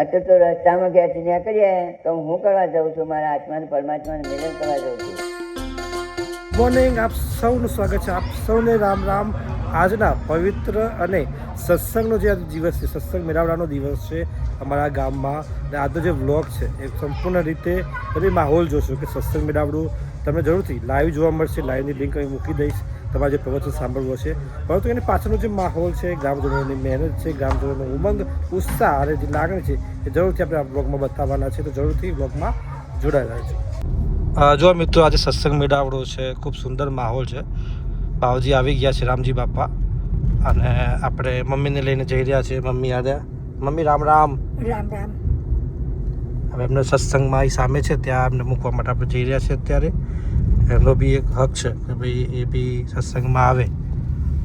અત્યારે તો રસ્તામાં ઘેરથી નીકળીએ તો હું કરવા જાઉં છું, મારા આત્માને પરમાત્માને મિલન કરવા જાઉં છું. મોર્નિંગ, આપ સૌનું સ્વાગત છે. આપ સૌને રામ રામ. આજના પવિત્ર અને સત્સંગનો જે દિવસ છે, સત્સંગ મેળાવડાનો દિવસ છે અમારા ગામમાં. અને આજનો જે વ્લોગ છે એ સંપૂર્ણ રીતે તમે માહોલ જોશો કે સત્સંગ મેળાવડું તમને જરૂરથી લાઈવ જોવા મળશે. લાઈવની લિંક અહીં મૂકી દઈશ, તમારે જે પ્રવચન સાંભળવું હશે. પરંતુ એની પાછળનો જે માહોલ છે, ગ્રામજનોની મહેનત છે, ગ્રામજનોનો ઉમંગ, ઉત્સાહ અને જે લાગણી છે એ જરૂરથી આપણે આ વ્લોગમાં બતાવવાના છે. તો જરૂરથી વ્લોગમાં જોડાયેલા છે. જો મિત્રો, આજે સત્સંગ મેળાવડો છે, ખૂબ સુંદર માહોલ છે. બાવજી આવી ગયા છે, રામજી બાપા, અને આપણે મમ્મીને લઈને જઈ રહ્યા છીએ. મમ્મી આવ્યા. મમ્મી રામ રામ. રામ રામ. હવે એમને સત્સંગમાં અહીં સામે છે, ત્યાં એમને મૂકવા માટે આપણે જઈ રહ્યા છીએ. અત્યારે એમનો બી એક હક છે કે ભાઈ એ બી સત્સંગમાં આવે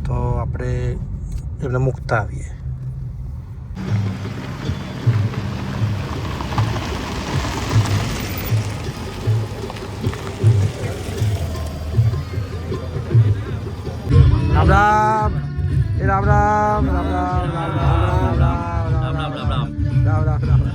તો આપણે એમને મૂકતા આવીએ. રામ રામ. એ રામ રામ. રામ રામ. રામ રામ. રામ રામ. રામ રામ. રામ રામ. રામ રામ.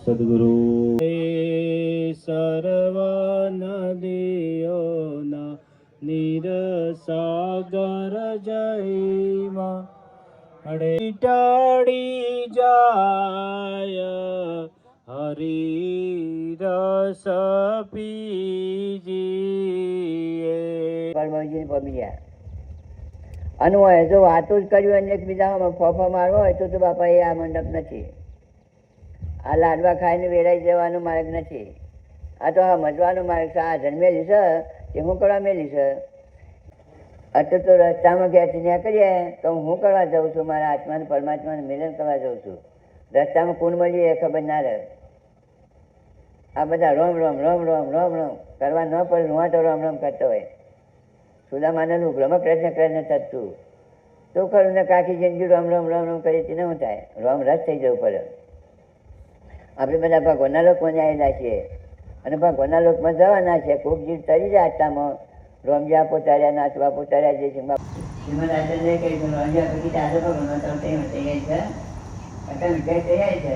સદગુરુ સર્વ નદીઓના નીર સાગર જયમાં અડે ટાળી જાય હરી રસ પીજીએ. પરમાજીને પમી ગયા. અને હોય જો વાતો જ કર્યું અને એકબીજામાં ફોફા મારવો હોય તો બાપા એ આ મંડપ નથી. આ લાડવા ખાઈને વેરાઈ જવાનો માર્ગ નથી. આ તો આ મજવાનો માર્ગ છે. આ જન્મેલી છે તે હું કરવા મેલી છે. અત્યારે તો રસ્તામાં ઘેરથી નીકળીએ તો હું કરવા જાઉં છું. મારા આત્માને પરમાત્માને મિલન કરવા જાઉં છું. રસ્તામાં કોણ મળીએ એ ખબર ના રહે. આ બધા રોમ રોમ રોમ રોમ રોમ રોમ કરવા ન પડે. હું તો રોમ રોમ કરતો હોય. સુદામાનું બ્રહ્મ કૃષ્ણ કૃષ્ણ થતું તો ખરું ને કાકી જિંદગી રોમ રોમ રોમ રોમ કરી તેને શું થાય? રોમ રસ થઈ જવું પડે. આપણે બધા ભગવાનના લોકમાં આવેલા છીએ અને ભગવાનના લોકમાં જવાના છે. કોક જીવ તરી જાય આટલામાં રોમજા પોતાર્યા નાચવા પોતાર્યા જે છે શ્રીમદ આચાર્ય કહી છે રોમજા પછી દાદો ભગવાન તૈયાર છે. અટલ વિજય તૈયાર છે.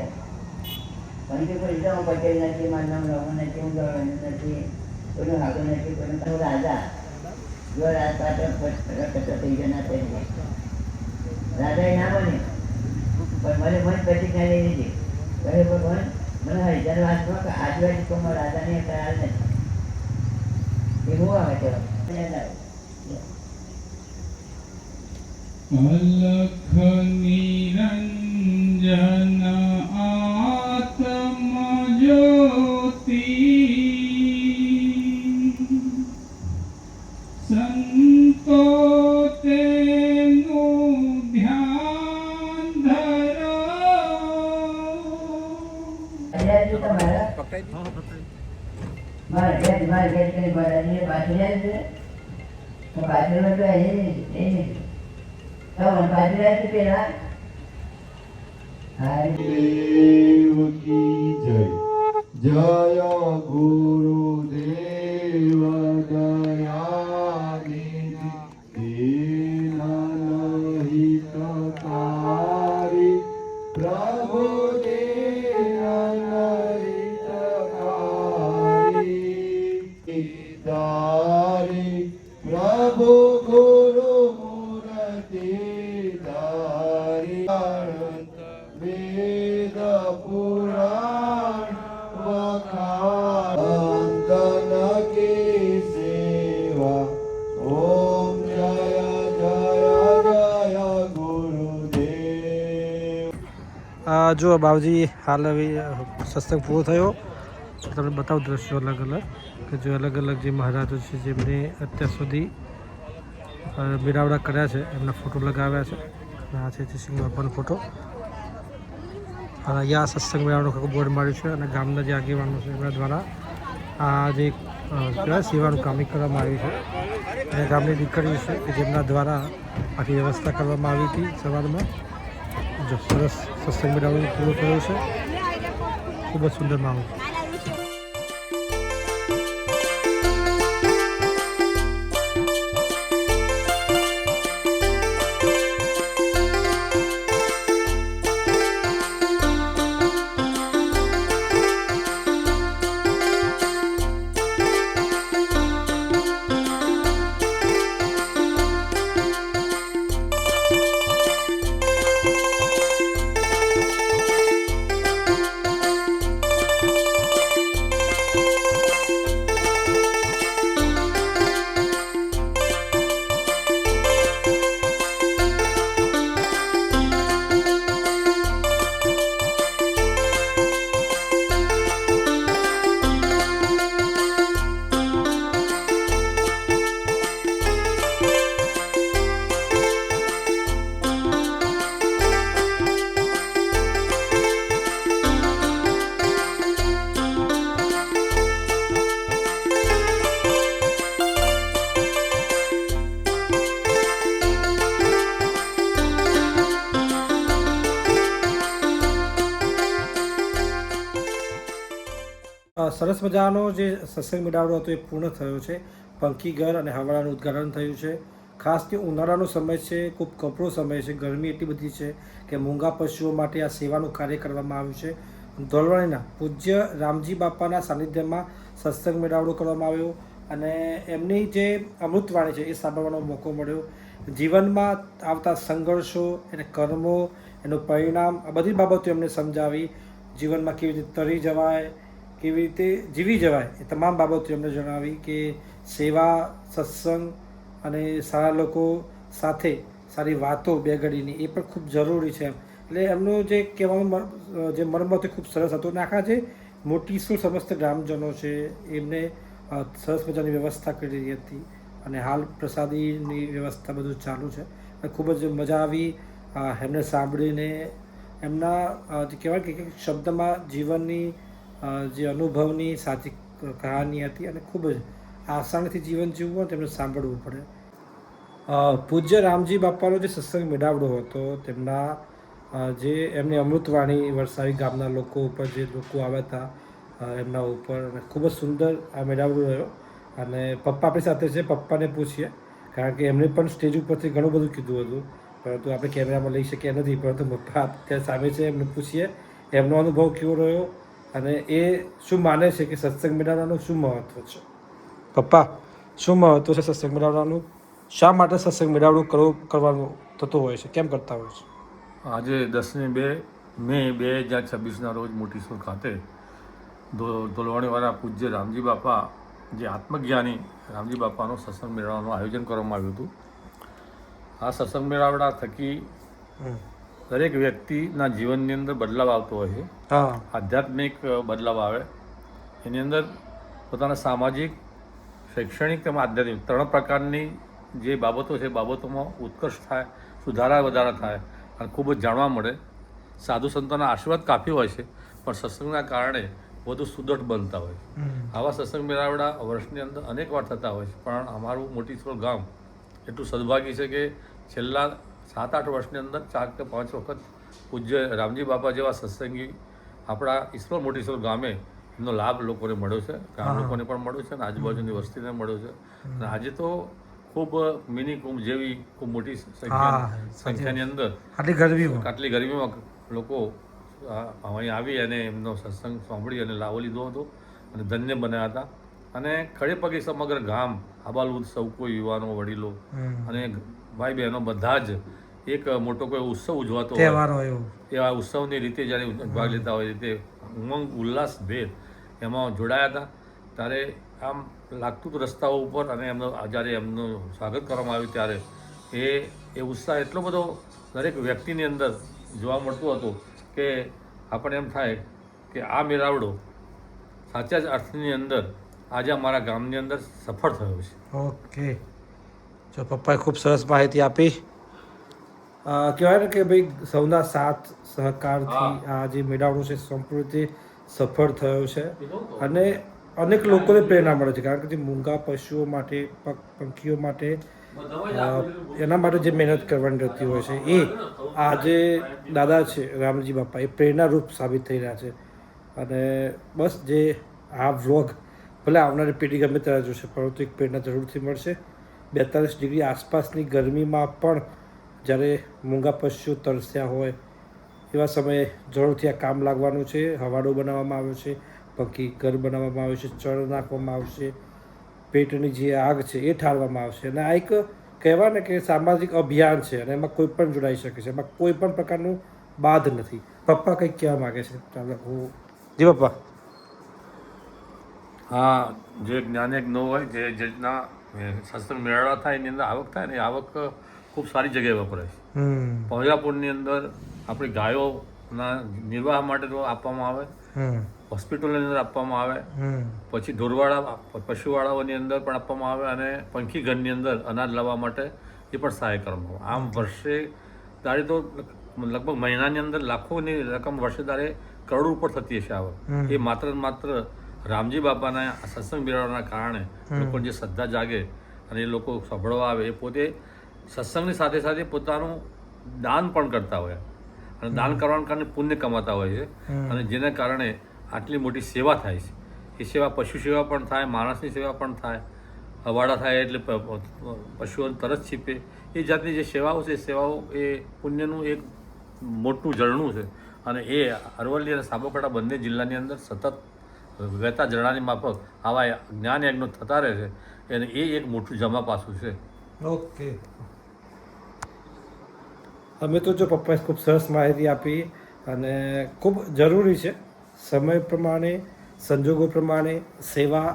પરંતુ કોઈ હું પટેલ નથી, મારું નામ રોમન નથી, હું ગવર્નર નથી, કોઈનું હાગો નથી, કોઈનું રાજા. જો રાજપાટ થઈ ગયા થઈ જાય રાજા એ ના બને. પણ મને મન પ્રતિજ્ઞા લઈ લીધી. કહે ભગવાન મને હરિજન વાસમાં આજુબાજુ કોમાં રાજાની કરાર નથી. એ હું આવે છે અલખ નિરંજન આત્મ જ્યોતિ સંતો તેનું ધ્યાન ધરો. દેવ કી જય. જય ગુરુદેવ દયાનિધિ દીનહિતકારી પ્રભુ દીનહિતકારી પ્રભુ ગુરુ મૂર્તિ ધારી વેદ પુરાણ વખાણ કી સેવા. ઓમ જય જય જય ગુરુદેવ. જો બાબુજી હાલ હવે સત્સંગ પૂરો થયો. તમને બતાવું દ્રશ્યો અલગ અલગ કે જે અલગ અલગ જે મહારાજો છે જેમને અત્યાર સુધી મેળાવડા કર્યા છે એમના ફોટો લગાવ્યા છે. અને આ છે સિંહ બાપાનો ફોટો. અને અહીંયા સત્સંગ મેળાવવાનું બોર્ડ માર્યું છે અને ગામના જે આગેવાનો છે એમના દ્વારા આ જે કહેવાય સેવાનું કામ કરવામાં આવ્યું છે. અને ગામની દીકરીઓ છે કે જેમના દ્વારા આખી વ્યવસ્થા કરવામાં આવી હતી સવારમાં. જો સરસ સત્સંગ મેળાવવાનું પૂરું થયું છે. ખૂબ જ સુંદર માહોલ. સરસ મજાનો જે સત્સંગ મેળાવડો હતો એ પૂર્ણ થયો છે. પંખી ઘર અને હવાડાનું ઉદ્ઘાટન થયું છે. ખાસ કે ઉનાળાનો સમય છે, ખૂબ કપરો સમય છે, ગરમી એટલી બધી છે કે મૂંગા પશુઓ માટે આ સેવાનું કાર્ય કરવામાં આવ્યું છે. ધોલવાણીના પૂજ્ય રામજી બાપાના સાનિધ્યમાં સત્સંગ મેળાવડો કરવામાં આવ્યો અને એમની જે અમૃતવાણી છે એ સાંભળવાનો મોકો મળ્યો. જીવનમાં આવતા સંઘર્ષો અને કર્મો, એનું પરિણામ, આ બધી બાબતો એમને સમજાવી. જીવનમાં કેવી રીતે તરી જવાય, કેવી રીતે જીવી જવાય, એ તમામ બાબતો એમને જણાવી કે સેવા, સત્સંગ અને સારા લોકો સાથે સારી વાતો બે ઘડીની એ પણ ખૂબ જરૂરી છે. એટલે એમનું જે કહેવાનું જે મર્મ હતું ખૂબ સરસ હતું અને આખા જે મોટી સમસ્ત ગ્રામજનો છે એમને સરસ મજાની વ્યવસ્થા કરી રહી હતી અને હાલ પ્રસાદીની વ્યવસ્થા બધું ચાલુ છે. ખૂબ જ મજા આવી એમને સાંભળીને. એમના જે કહેવાય કે શબ્દમાં જીવનની જે અનુભવની સાચી કહાની હતી અને ખૂબ જ આસાનીથી જીવન જીવવું હોય તેમને સાંભળવું પડે. પૂજ્ય રામજી બાપાનો જે સત્સંગ મેળાવડો હતો તેમના જે એમની અમૃતવાણી વરસાવી ગામના લોકો ઉપર જે લોકો આવ્યા હતા એમના ઉપર અને ખૂબ જ સુંદર આ મેળાવડો રહ્યો. અને પપ્પા આપણી સાથે છે, પપ્પાને પૂછીએ કારણ કે એમને પણ સ્ટેજ ઉપરથી ઘણું બધું કીધું હતું પરંતુ આપણે કેમેરામાં લઈ શક્યા નથી. પરંતુ પપ્પા અત્યારે સામે છે, એમને પૂછીએ એમનો અનુભવ કેવો રહ્યો અને એ શું માને છે કે સત્સંગ મેળાવડાનું શું મહત્ત્વ છે. પપ્પા, શું મહત્ત્વ છે સત્સંગ મેળાવડાનું? શા માટે સત્સંગ મેળાવડું કરવાનું થતું હોય છે, કેમ કરતા હોય છે? આજે 10 મે 2026ના રોજ મોટી સુર ખાતે ધોલવાણીવાળા પૂજ્ય રામજી બાપા જે આત્મજ્ઞાની રામજી બાપાનો સત્સંગ મેળાવડાનું આયોજન કરવામાં આવ્યું હતું. આ સત્સંગ મેળાવડા થકી દરેક વ્યક્તિના જીવનની અંદર બદલાવ આવતો હોય છે. આધ્યાત્મિક બદલાવ આવે એની અંદર પોતાના સામાજિક, શૈક્ષણિક તેમજ આધ્યાત્મિક 3 પ્રકારની જે બાબતો છે બાબતોમાં ઉત્કર્ષ થાય, સુધારા વધારા થાય અને ખૂબ જ જાણવા મળે. સાધુ સંતોના આશીર્વાદ કાફી હોય છે પણ સત્સંગના કારણે વધુ સુદૃઢ બનતા હોય છે. આવા સત્સંગ મેળાવડા વર્ષની અંદર અનેક વાર થતા હોય છે પણ અમારું મોટીસરોલ ગામ એટલું સદભાગી છે કે છેલ્લા 7-8 વર્ષની અંદર 4 કે 5 વખત પૂજ્ય રામજી બાપા જેવા સત્સંગી આપણા ઈશ્વર મોટીસરોલ ગામે એમનો લાભ લોકોને મળ્યો છે, ગામ લોકોને પણ મળ્યો છે અને આજુબાજુની વસ્તીને મળ્યો છે. અને આજે તો ખૂબ મિની કુંભ જેવી ખૂબ મોટી સંખ્યાની અંદર આટલી ગરમીમાં લોકો અહીં આવી અને એમનો સત્સંગ સાંભળી અને લાવો લીધો હતો અને ધન્ય બન્યા હતા. અને ખડે પગે સમગ્ર ગામ આબાલવૃદ્ધ સૌ કોઈ યુવાનો, વડીલો અને ભાઈ બહેનો બધા જ એક મોટો કોઈ ઉત્સવ ઉજવાતો હોય એવા ઉત્સવની રીતે જ્યારે ભાગ લેતા હોય રીતે ઉમંગ ઉલ્લાસ ભેર એમાં જોડાયા હતા. ત્યારે આમ લાગતું હતું રસ્તાઓ ઉપર અને જ્યારે એમનું સ્વાગત કરવામાં આવ્યું ત્યારે એ ઉત્સાહ એટલો બધો દરેક વ્યક્તિની અંદર જોવા મળતું હતું કે આપણને એમ થાય કે આ મેળાવડો સાચા જ અર્થની અંદર આજે અમારા ગામની અંદર સફળ થયો છે. ઓકે, જો પપ્પાએ ખૂબ સરસ માહિતી આપી. કહેવાય ને કે ભાઈ સૌના સાથ સહકારથી આ જે મેળાવડો છે સંપૂર્ણ રીતે સફળ થયો છે અને અનેક લોકોને પ્રેરણા મળે છે કારણ કે જે મૂંગા પશુઓ માટે, પંખીઓ માટે એના માટે જે મહેનત કરવાની રહેતી હોય છે એ આ જે દાદા છે રામજી બાપા એ પ્રેરણારૂપ સાબિત થઈ રહ્યા છે. અને બસ જે આ વ્લોગ ભલે આવનારી પેઢી ગમે ત્યારે જોશે પરંતુ એક પ્રેરણા જરૂરથી મળશે. 42 ડિગ્રી આસપાસની ગરમીમાં પણ જ્યારે મૂંગા પશુઓ તરસ્યા હોય એવા સમયે જરૂરથી આ કામ લાગવાનું છે. હવાડો બનાવવામાં આવ્યો છે, પંખી ઘર બનાવવામાં આવ્યું છે, ચણ નાખવામાં આવશે, પેટની જે આગ છે એ ઠારવામાં આવશે. અને આ એક કહેવાય ને કે સામાજિક અભિયાન છે અને એમાં કોઈ પણ જોડાઈ શકે છે, એમાં કોઈ પણ પ્રકારનું બાધ નથી. પપ્પા કંઈક કહેવા માગે છે? જી પપ્પા. હા, જે જ્ઞાન ન હોય જે રીતના સત્સંગ મેળાવડા થાય એની અંદર આવક થાય ને આવક ખૂબ સારી જગ્યાએ વપરાય છે. પંજરાપુરની અંદર આપણી ગાયોના નિર્વાહ માટે તો આપવામાં આવે, હોસ્પિટલની અંદર આપવામાં આવે, પછી ઢોરવાળા પશુવાળાઓની અંદર પણ આપવામાં આવે અને પંખી ઘરની અંદર અનાજ લાવવા માટે એ પણ સહાય કરવામાં આવે. આમ વર્ષે દાડે તો લગભગ મહિનાની અંદર લાખોની રકમ વર્ષે દાડે કરોડ ઉપર થતી હશે આવક. એ માત્ર રામજી બાપાના સત્સંગ મેળાવડાના કારણે લોકોની જે શ્રદ્ધા જાગે અને એ લોકો સાંભળવા આવે એ પોતે સત્સંગની સાથે સાથે પોતાનું દાન પણ કરતા હોય અને દાન કરવાના કારણે પુણ્ય કમાતા હોય છે અને જેના કારણે આટલી મોટી સેવા થાય છે. એ સેવા પશુ સેવા પણ થાય, માણસની સેવા પણ થાય. હવાડા થાય એટલે પશુઓ તરસ છીપે. એ જાતની જે સેવાઓ છે, સેવાઓ એ પુણ્યનું એક મોટું ઝરણું છે. અને એ અરવલ્લી અને સાબરકાંઠા બંને જિલ્લાની અંદર સતત વહેતા ઝરણાની માફક આવા જ્ઞાન યજ્ઞો થતા રહે છે. અને એ એક મોટું જમા પાસું છે. ઓકે, અમે તો જો પપ્પાએ ખૂબ સરસ માહિતી આપી અને ખૂબ જરૂરી છે. સમય પ્રમાણે, સંજોગો પ્રમાણે સેવા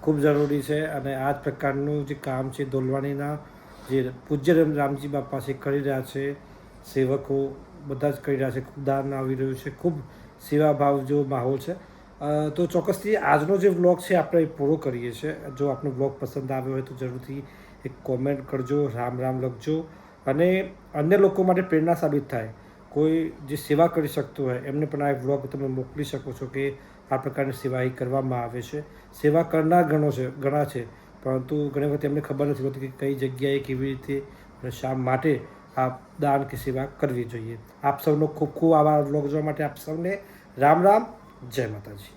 ખૂબ જરૂરી છે. અને આ જ પ્રકારનું જે કામ છે દોલવાણીના જે પૂજ્ય રામજી બાપા છે કરી રહ્યા છે, સેવકો બધા જ કરી રહ્યા છે, ખૂબ દાન આવી રહ્યું છે, ખૂબ સેવાભાવ જેવો માહોલ છે. તો ચોક્કસથી આજનો જે વ્લોગ છે આપણે એ પૂરો કરીએ છીએ. જો આપનો વ્લોગ પસંદ આવ્યો હોય તો જરૂરથી એક કોમેન્ટ કરજો, રામ રામ લખજો અને અન્ય લોકો માટે પ્રેરણા સાબિત થાય. કોઈ જે સેવા કરી શકતું હોય એમને પણ આ વ્લોગ તમે મોકલી શકો છો કે આ પ્રકારની સેવા અહીં કરવામાં આવે છે. સેવા કરનાર ઘણા છે, પરંતુ ઘણી વખત એમને ખબર નથી હોતી કે કઈ જગ્યાએ કેવી રીતે અને શા માટે આ દાન કે સેવા કરવી જોઈએ. આપ સૌનો ખૂબ ખૂબ આભાર વ્લોગ જોવા માટે. આપ સૌને રામ રામ, જય માતાજી.